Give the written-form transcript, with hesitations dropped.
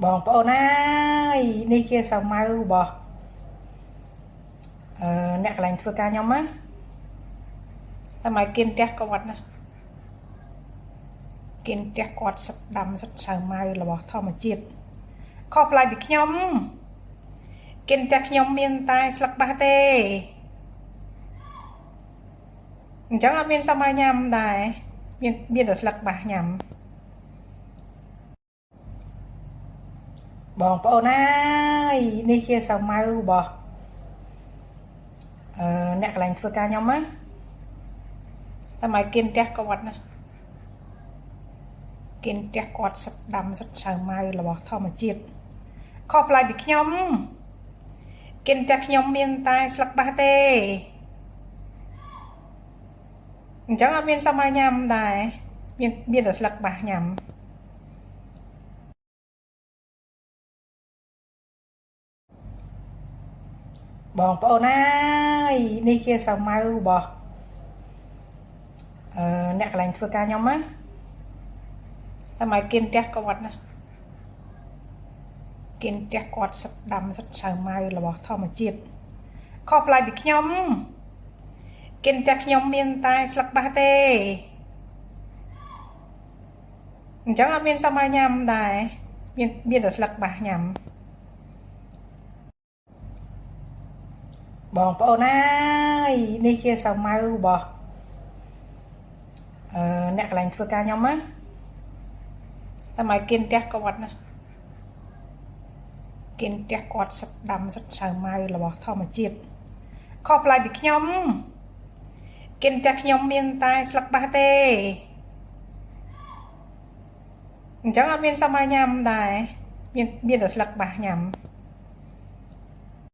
បងប្អូនអើយនេះជាសាវម៉ាវរបស់អ្នកកន្លែងធ្វើការខ្ញុំណាតែមកគិនផ្ទះគាត់ណាគិនផ្ទះគាត់សឹកដាំសឹកសាវម៉ាវរបស់ធម្មជាតិខុសប្លែកពីខ្ញុំគិនផ្ទះខ្ញុំមានតែស្លឹកបាសទេអញ្ចឹងអត់មានសម័យញ៉ាំដែរមានតែស្លឹកបាសញ៉ាំបងប្អូនអើយនេះជាសាវម៉ាវរបស់អ្នកកន្លែងធ្វើការខ្ញុំណាតែមកគិនផ្ទះគាត់ណាគិនផ្ទះគាត់សឹកដាំសឹកសាវម៉ាវរបស់ធម្មជាតិខុសប្លែកពីខ្ញុំគិនផ្ទះខ្ញុំមានតែស្លឹកបាសទេអញ្ចឹងអត់មានសម័យញ៉ាំដែរមានតែស្លឹកបាសញ៉ាំបងប្អូនអើយនេះជាសាវម៉ាវរបស់អ្នកកន្លែងធ្វើការខ្ញុំណាតែមកគិនផ្ទះគាត់ណាគិនផ្ទះគាត់សឹកដាំសឹកសាវម៉ាវរបស់ធម្មជាតិខុសប្លែកពីខ្ញុំគិនផ្ទះខ្ញុំមានតែស្លឹកបាសទេអញ្ចឹងអត់មានសម័យញ៉ាំដែរមានតែស្លឹកបាសញ៉ាំបងប្អូនអើយនេះជាសាវម៉ាវរបស់អ្នកកន្លែងធ្វើការខ្ញុំណាតែមកគិនផ្ទះគាត់ណាគិនផ្ទះគាត់សឹកដាំសឹកសាវម៉ាវរបស់ធម្មជាតិខុសប្លែកពីខ្ញុំគិនផ្ទះខ្ញុំមានតែស្លឹកបាសទេអញ្ចឹងអត់មានសម័យញ៉ាំដែរមានតែស្លឹកបាសញ៉ាំ